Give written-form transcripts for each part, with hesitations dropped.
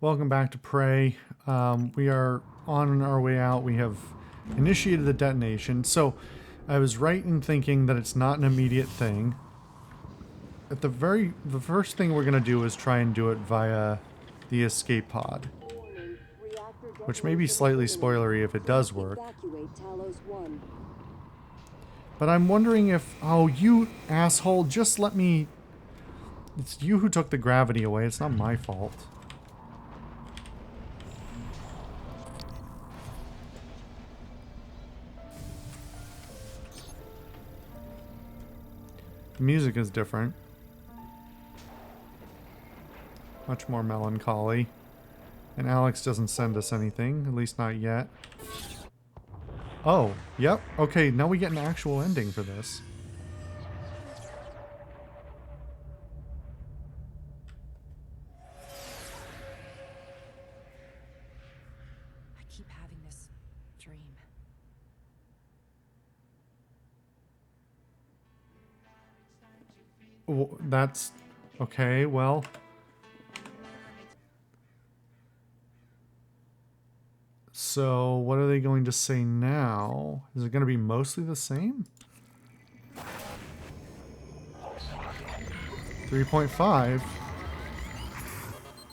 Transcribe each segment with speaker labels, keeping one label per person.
Speaker 1: Welcome back to Prey. We are on our way out. We have initiated the detonation. So I was right in thinking that it's not an immediate thing. The first thing we're going to do is try and do it via the escape pod. Which may be slightly spoilery if it does work. But I'm wondering if... Oh, you asshole, just let me... It's you who took the gravity away. It's not my fault. The music is different. Much more melancholy. And Alex doesn't send us anything, at least not yet. Oh, yep. Okay, now we get an actual ending for this.
Speaker 2: I keep having this dream.
Speaker 1: That's... Okay, well... So, what are they going to say now? Is it going to be mostly the same? 3.5?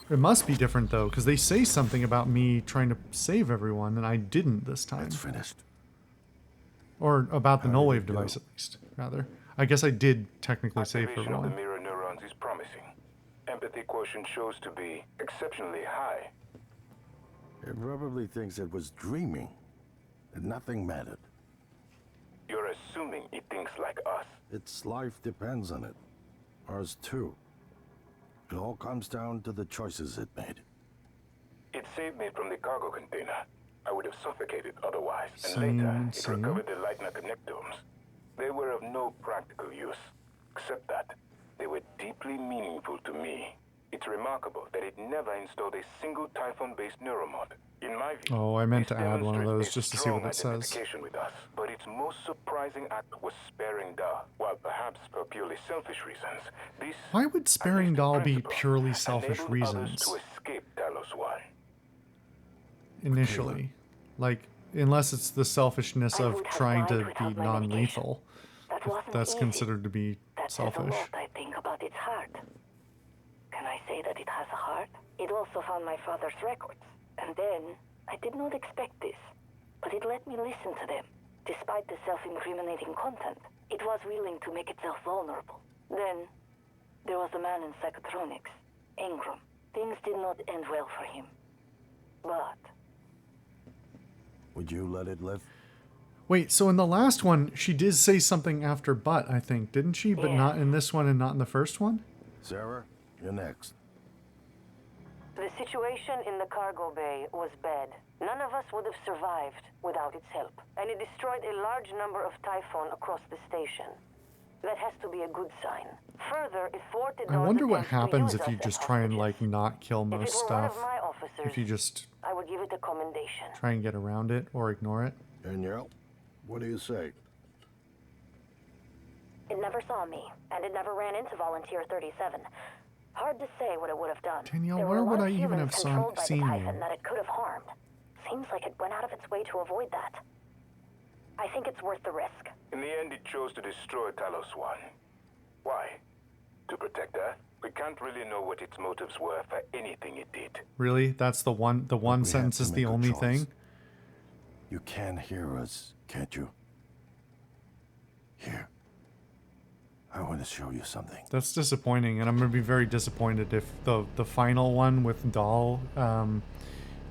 Speaker 1: It must be different, though, because they say something about me trying to save everyone, and I didn't this time.
Speaker 3: It's finished.
Speaker 1: Or about the
Speaker 3: How
Speaker 1: null
Speaker 3: did it
Speaker 1: wave
Speaker 3: go?
Speaker 1: device, at least, rather. I guess I did technically save
Speaker 4: Activation of
Speaker 1: everyone.
Speaker 4: the mirror neurons is promising. Empathy quotient shows to be exceptionally high.
Speaker 3: It probably thinks it was dreaming, and nothing mattered.
Speaker 4: You're assuming it thinks like us.
Speaker 3: Its life depends on it. Ours too. It all comes down to the choices it made.
Speaker 4: It saved me from the cargo container. I would have suffocated otherwise, and
Speaker 1: Same,
Speaker 4: later it
Speaker 1: same.
Speaker 4: recovered the Leitner connectomes. They were of no practical use, except that they were deeply meaningful to me. It's remarkable that it never installed a single Typhon-based neuromod. In my view,
Speaker 1: Oh, I meant
Speaker 4: this
Speaker 1: to add one of
Speaker 4: demonstrates
Speaker 1: those
Speaker 4: a
Speaker 1: just to see what
Speaker 4: strong
Speaker 1: it says.
Speaker 4: identification with us. But its most surprising act was sparing Da. While perhaps for purely selfish reasons, this
Speaker 1: Why would sparing doll be purely selfish
Speaker 4: enabled
Speaker 1: reasons?
Speaker 4: others to escape Talos One.
Speaker 1: Initially. Like, unless it's the selfishness of trying to be non-lethal.
Speaker 5: That
Speaker 1: If
Speaker 5: wasn't
Speaker 1: that's
Speaker 5: easy.
Speaker 1: considered to be
Speaker 5: That says
Speaker 1: selfish.
Speaker 5: a lot, I think, about its heart. Can I say that it has a heart? It also found my father's records. And then, I did not expect this. But it let me listen to them. Despite the self-incriminating content, it was willing to make itself vulnerable. Then, there was a man in psychotronics, Ingram. Things did not end well for him. But
Speaker 3: Would you let it live?
Speaker 1: Wait, so in the last one, she did say something after but, I think, didn't she? But
Speaker 5: Yeah.
Speaker 1: not in this one and not in the first one?
Speaker 3: Sarah, you're next.
Speaker 5: the situation in the cargo bay was bad. None of us would have survived without its help. And it destroyed a large number of Typhon across the station. That has to be a good sign. Further, it thwarted
Speaker 1: I
Speaker 5: Dawn's
Speaker 1: wonder what
Speaker 5: attempts to
Speaker 1: happens
Speaker 5: use
Speaker 1: if you
Speaker 5: us
Speaker 1: just
Speaker 5: as
Speaker 1: try and,
Speaker 5: hostages.
Speaker 1: like, not kill
Speaker 5: If
Speaker 1: most
Speaker 5: it were one of
Speaker 1: stuff.
Speaker 5: my officers,
Speaker 1: If you just
Speaker 5: I would give it a commendation.
Speaker 1: try and get around it or ignore it.
Speaker 3: Danielle, what do you say?
Speaker 5: It never saw me, and it never ran into Volunteer 37. Hard to say what it would have done.
Speaker 1: Danielle,
Speaker 5: There
Speaker 1: where
Speaker 5: were a
Speaker 1: would
Speaker 5: lot
Speaker 1: I
Speaker 5: of
Speaker 1: even
Speaker 5: humans
Speaker 1: have
Speaker 5: controlled by
Speaker 1: seen
Speaker 5: the
Speaker 1: you?
Speaker 5: Typhon that it could have harmed. Seems like it went out of its way to avoid that. I think it's worth the risk.
Speaker 4: In the end, it chose to destroy Talos One. Why? To protect Earth? We can't really know what its motives were for anything it did.
Speaker 1: Really? That's the one
Speaker 3: We have
Speaker 1: sentence
Speaker 3: to
Speaker 1: is the
Speaker 3: make a
Speaker 1: only
Speaker 3: choice.
Speaker 1: thing?
Speaker 3: You can hear us, can't you? Here. I want to show you something.
Speaker 1: That's disappointing, and I'm going to be very disappointed if the final one with Doll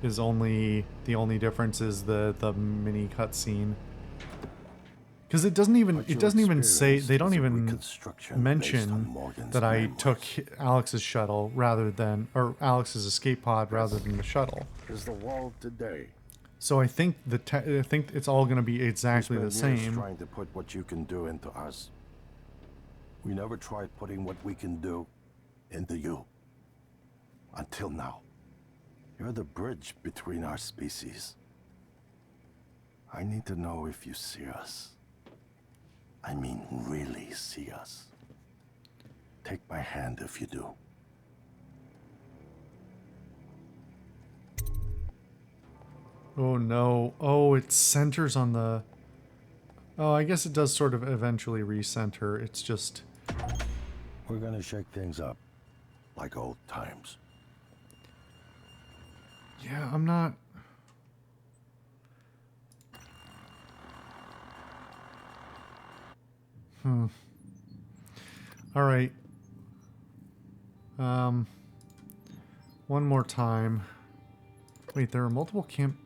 Speaker 1: is only... The only difference is the mini cutscene. Because it doesn't even say... They don't even mention that I took Alex's shuttle rather than... Or Alex's escape pod rather than the shuttle.
Speaker 3: Is the world today.
Speaker 1: So I think I think it's all going to be exactly the
Speaker 3: Spend years
Speaker 1: same.
Speaker 3: trying to put what you can do into us. We never tried putting what we can do into you. Until now. You're the bridge between our species. I need to know if you see us. I mean, really see us. Take my hand if you do.
Speaker 1: Oh no. Oh, it centers on the... Oh, I guess it does sort of eventually recenter. It's just...
Speaker 3: We're gonna shake things up, like old times.
Speaker 1: Yeah, I'm not... Alright. One more time. Wait, there are multiple camp...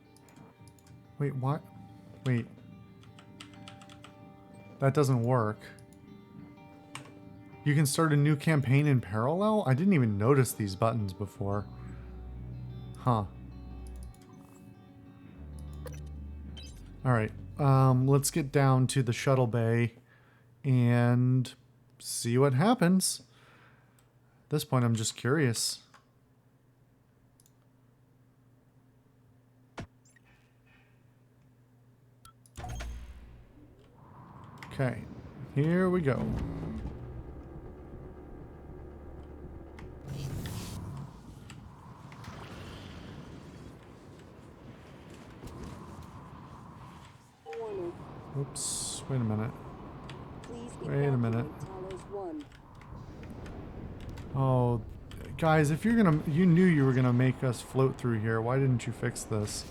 Speaker 1: Wait, what? Wait. That doesn't work. You can start a new campaign in parallel? I didn't even notice these buttons before. Huh. Alright, let's get down to the shuttle bay and see what happens. At this point, I'm just curious. Okay, here we go. Oops, wait a minute. Wait a minute. Oh, guys, if you're gonna... You knew you were gonna make us float through here. Why didn't you fix this?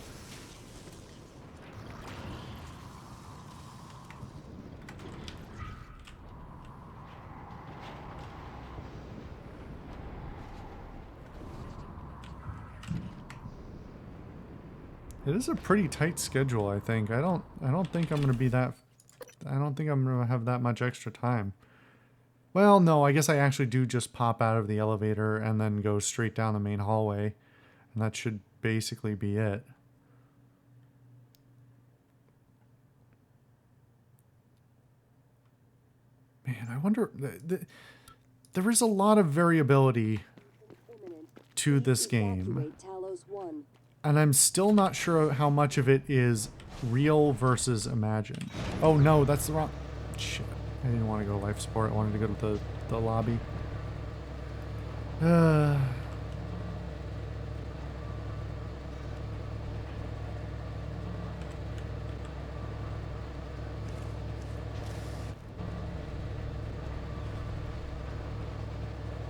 Speaker 1: It is a pretty tight schedule, I think. I don't think I'm gonna be that... I don't think I'm gonna have that much extra time. Well, no, I guess I actually do just pop out of the elevator and then go straight down the main hallway. And that should basically be it. Man, I wonder... There is a lot of variability to this game. And I'm still not sure how much of it is real versus imagined. Oh no, that's the wrong... Shit. I didn't want to go life support. I wanted to go to the lobby.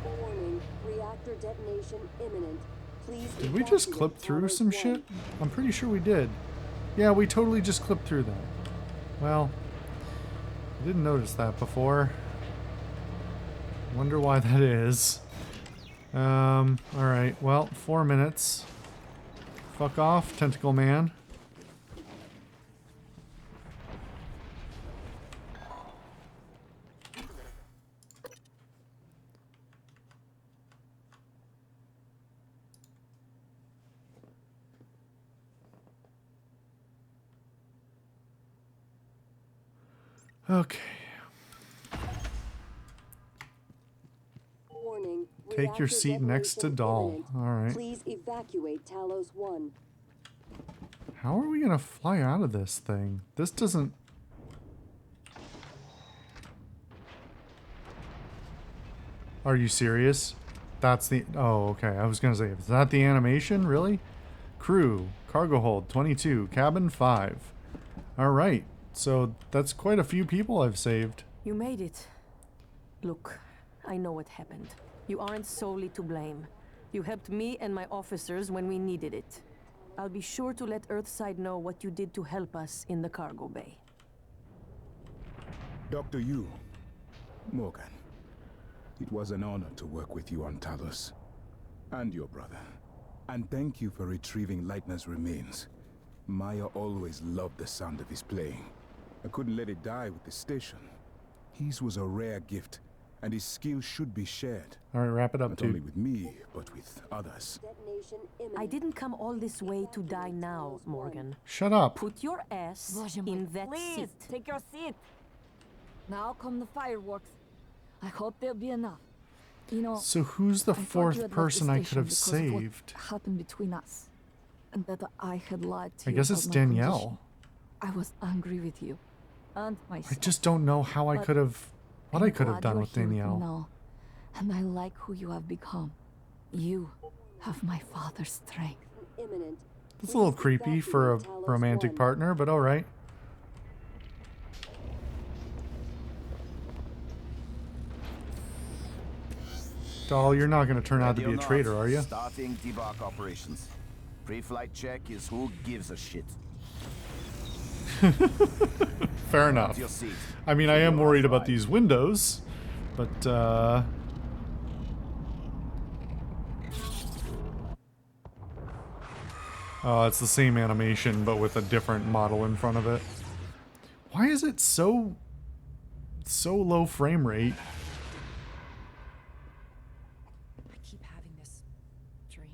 Speaker 6: Warning, reactor detonation imminent. Please
Speaker 1: Did we just clip through some shit? I'm pretty sure we did. Yeah, we totally just clipped through that. Well, I didn't notice that before. Wonder why that is. Alright, well, 4 minutes. Fuck off, Tentacle Man. Okay.
Speaker 6: Warning,
Speaker 1: Take your seat next to Dahl. Alright.
Speaker 6: Please evacuate Talos 1.
Speaker 1: How are we gonna fly out of this thing? This doesn't... Are you serious? That's the... Oh, okay. I was gonna say, is that the animation? Really? Crew. Cargo hold 22. Cabin 5. Alright. So that's quite a few people I've saved.
Speaker 7: You made it. Look, I know what happened. You aren't solely to blame. You helped me and my officers when we needed it. I'll be sure to let Earthside know what you did to help us in the cargo bay.
Speaker 8: Dr. Yu, Morgan, it was an honor to work with you on Talos. And your brother. And thank you for retrieving Leitner's remains. Maya always loved the sound of his playing. I couldn't let it die with the station. His was a rare gift, and his skill should be shared.
Speaker 1: Alright, wrap it up,
Speaker 8: Not only
Speaker 1: dude.
Speaker 8: with me, but with others.
Speaker 6: Detonation imminent.
Speaker 7: I didn't come all this way to die now, Morgan.
Speaker 1: Shut up.
Speaker 7: Put your ass in that
Speaker 2: Please,
Speaker 7: seat.
Speaker 2: take your seat. Now come the fireworks. I hope there'll be enough. You know,
Speaker 1: So who's the
Speaker 2: I thought you
Speaker 1: fourth
Speaker 2: had left the
Speaker 1: person I could
Speaker 2: station
Speaker 1: have
Speaker 2: because of what
Speaker 1: saved?
Speaker 2: happened between us, and that I had lied to
Speaker 1: I
Speaker 2: you
Speaker 1: guess
Speaker 2: about
Speaker 1: it's
Speaker 2: my
Speaker 1: Danielle.
Speaker 2: condition. I was angry with you, and
Speaker 1: I
Speaker 2: myself.
Speaker 1: just don't know how I
Speaker 2: But
Speaker 1: could have... What
Speaker 2: I'm
Speaker 1: I could have
Speaker 2: glad
Speaker 1: done
Speaker 2: you're
Speaker 1: with
Speaker 2: here with me
Speaker 1: Danielle.
Speaker 2: now, and I like who you have become. You have my father's strength.
Speaker 6: Imminent.
Speaker 1: It's a little creepy for a romantic partner, but alright. Doll, you're not going to turn out to be a traitor, are you?
Speaker 9: Starting debark operations. Pre-flight check is who gives a shit.
Speaker 1: Fair enough.
Speaker 9: Your seat.
Speaker 1: I mean, I am worried about these windows, but, oh, it's the same animation, but with a different model in front of it. Why is it so low frame rate?
Speaker 10: I keep having this dream.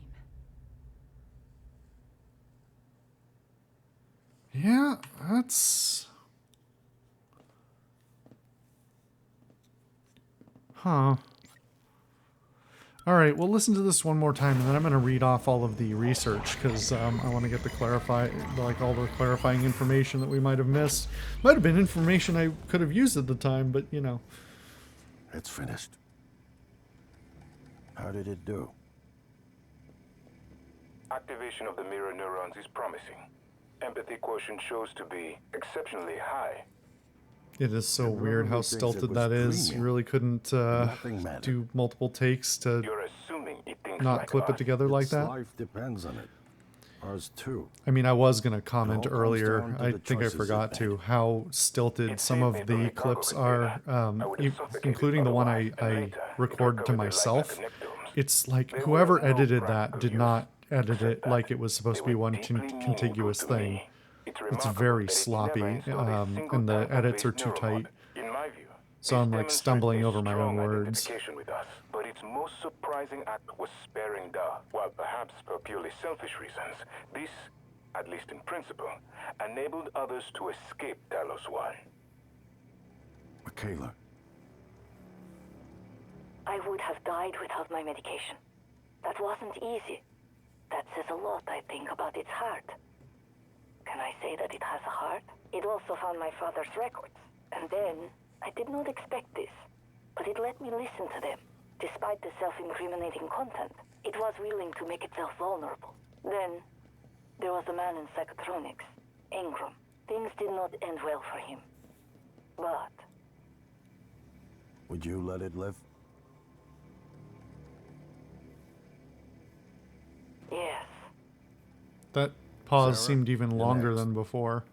Speaker 1: Yeah, that's... Huh. Alright, we'll listen to this one more time, and then I'm going to read off all of the research, because I want to get all the clarifying information that we might have missed. Might have been information I could have used at the time, but, you know.
Speaker 3: It's finished. How did it do?
Speaker 4: Activation of the mirror neurons is promising. Empathy quotient shows to be exceptionally high.
Speaker 1: It is so weird how
Speaker 3: thinks it
Speaker 1: stilted
Speaker 3: was
Speaker 1: that is.
Speaker 3: dreaming.
Speaker 1: You really couldn't
Speaker 3: Nothing mattered.
Speaker 1: do multiple takes to
Speaker 4: You're assuming it thinks
Speaker 1: not
Speaker 4: like
Speaker 1: clip it
Speaker 4: us.
Speaker 1: together like
Speaker 3: Its
Speaker 1: that.
Speaker 3: life depends on it. Ours too.
Speaker 1: I mean, I was going to comment
Speaker 3: It all comes
Speaker 1: earlier,
Speaker 3: down to
Speaker 1: I
Speaker 3: the
Speaker 1: think I
Speaker 3: choices it
Speaker 1: forgot to,
Speaker 3: made.
Speaker 1: how stilted
Speaker 4: It
Speaker 1: some
Speaker 4: saved
Speaker 1: of
Speaker 4: me from
Speaker 1: the
Speaker 4: the cargo
Speaker 1: clips
Speaker 4: container.
Speaker 1: are,
Speaker 4: I would have suffocated
Speaker 1: including the one
Speaker 4: otherwise, and
Speaker 1: I
Speaker 4: later, it
Speaker 1: record to
Speaker 4: recovered the life
Speaker 1: myself.
Speaker 4: like the Neptunes.
Speaker 1: It's like
Speaker 4: They
Speaker 1: whoever
Speaker 4: were no
Speaker 1: edited that
Speaker 4: practical
Speaker 1: did
Speaker 4: use,
Speaker 1: not edit
Speaker 4: except
Speaker 1: it
Speaker 4: that
Speaker 1: like it was supposed to
Speaker 4: they
Speaker 1: be
Speaker 4: were
Speaker 1: one
Speaker 4: deeply meaningful
Speaker 1: contiguous
Speaker 4: to
Speaker 1: thing.
Speaker 4: me. It's
Speaker 1: It's
Speaker 4: remarkable
Speaker 1: very
Speaker 4: that it
Speaker 1: sloppy,
Speaker 4: never installed a single
Speaker 1: and the
Speaker 4: type of
Speaker 1: edits are
Speaker 4: base
Speaker 1: too
Speaker 4: neuromod.
Speaker 1: tight.
Speaker 4: In my view,
Speaker 1: So
Speaker 4: this
Speaker 1: I'm like
Speaker 4: demonstrates
Speaker 1: stumbling
Speaker 4: a
Speaker 1: over my own
Speaker 4: strong
Speaker 1: words.
Speaker 4: identification with us, but its most surprising act was sparing Da. While perhaps for purely selfish reasons, this, at least in principle, enabled others to escape Talos 1.
Speaker 3: Michaela,
Speaker 5: I would have died without my medication. That wasn't easy. That says a lot, I think, about its heart. Can I say that it has a heart? It also found my father's records. And then, I did not expect this, but it let me listen to them. Despite the self-incriminating content, it was willing to make itself vulnerable. Then, there was a man in psychotronics, Ingram. Things did not end well for him. But
Speaker 3: would you let it live?
Speaker 5: yes,
Speaker 1: That pause
Speaker 3: Sarah,
Speaker 1: seemed even
Speaker 3: you're
Speaker 1: longer
Speaker 3: next.
Speaker 1: than before.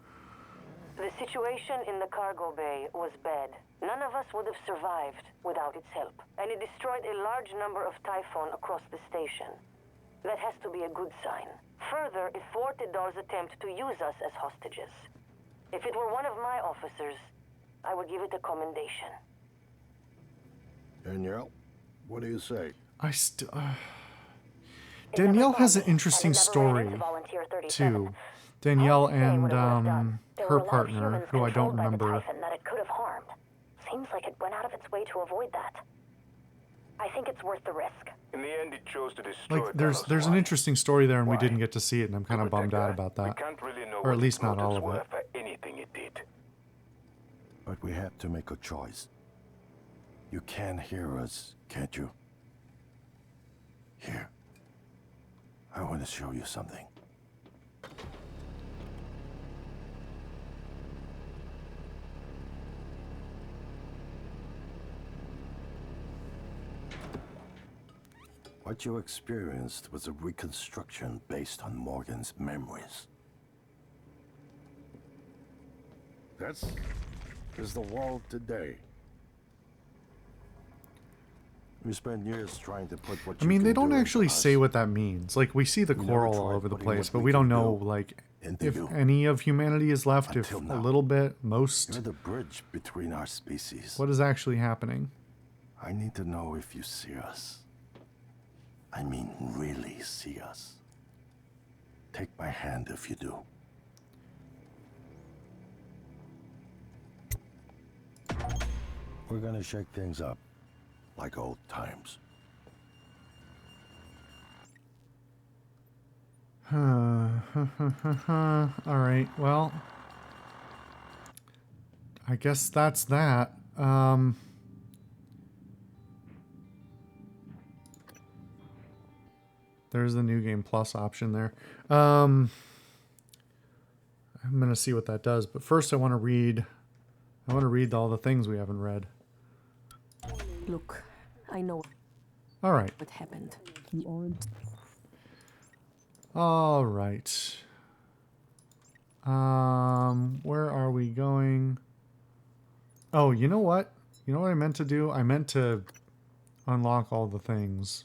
Speaker 7: The situation in the cargo bay was bad. None of us would have survived without its help, and it destroyed a large number of Typhon across the station. That has to be a good sign. Further, it thwarted Dar's attempt to use us as hostages. If it were one of my officers, I would give it a commendation.
Speaker 3: Danielle, what do you say?
Speaker 1: Danielle has an interesting story, too. Danielle and her partner, who I don't remember.
Speaker 5: That it could have harmed. Seems like it went out of its way to avoid that. I think it's worth the risk.
Speaker 4: In the end, it chose to destroy
Speaker 1: Like, there's
Speaker 4: Talos
Speaker 1: an
Speaker 4: 1.
Speaker 1: interesting story there, and we
Speaker 4: Why?
Speaker 1: didn't get to see it, and I'm kind of bummed out about
Speaker 4: We
Speaker 1: that.
Speaker 4: can't really know
Speaker 1: Or at
Speaker 4: what
Speaker 1: least
Speaker 4: its
Speaker 1: not all
Speaker 4: motives
Speaker 1: of
Speaker 4: were
Speaker 1: it.
Speaker 4: for anything it did.
Speaker 3: But we have to make a choice. You can hear us, can't you? Here. I want to show you something. What you experienced was a reconstruction based on Morgan's memories. This is the world today. We spent years trying to put what
Speaker 1: I
Speaker 3: you
Speaker 1: mean,
Speaker 3: can
Speaker 1: they don't
Speaker 3: do
Speaker 1: actually
Speaker 3: into us.
Speaker 1: say what that means. Like, we see the
Speaker 3: We never
Speaker 1: coral all
Speaker 3: tried
Speaker 1: over the
Speaker 3: putting
Speaker 1: place,
Speaker 3: what
Speaker 1: but
Speaker 3: we
Speaker 1: we don't
Speaker 3: can
Speaker 1: know,
Speaker 3: do
Speaker 1: like,
Speaker 3: into
Speaker 1: if
Speaker 3: you.
Speaker 1: any of humanity is left, if
Speaker 3: Until
Speaker 1: a
Speaker 3: now.
Speaker 1: little bit, most.
Speaker 3: You're the bridge between our species.
Speaker 1: What is actually happening?
Speaker 3: I need to know if you see us. I mean, really see us. Take my hand if you do. We're gonna shake things up, like old times.
Speaker 1: Alright, well. I guess that's that. there's the New Game Plus option there. I'm going to see what that does, but first I want to read all the things we haven't read.
Speaker 7: Look, I know
Speaker 1: All right.
Speaker 7: what happened.
Speaker 1: All right. Where are we going? Oh, you know what? You know what I meant to do? I meant to unlock all the things.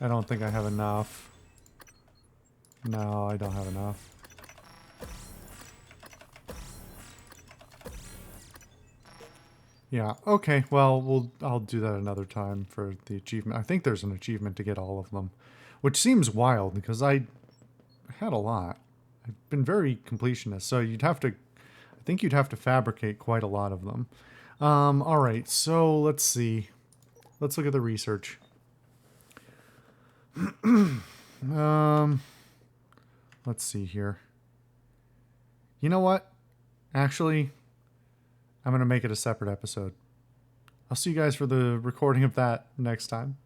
Speaker 1: I don't think I have enough. No, I don't have enough. Yeah, okay, well, I'll do that another time for the achievement. I think there's an achievement to get all of them, which seems wild because I had a lot. I've been very completionist, so I think you'd have to fabricate quite a lot of them. All right, so let's see. Let's look at the research. Let's see here. You know what? Actually, I'm going to make it a separate episode. I'll see you guys for the recording of that next time.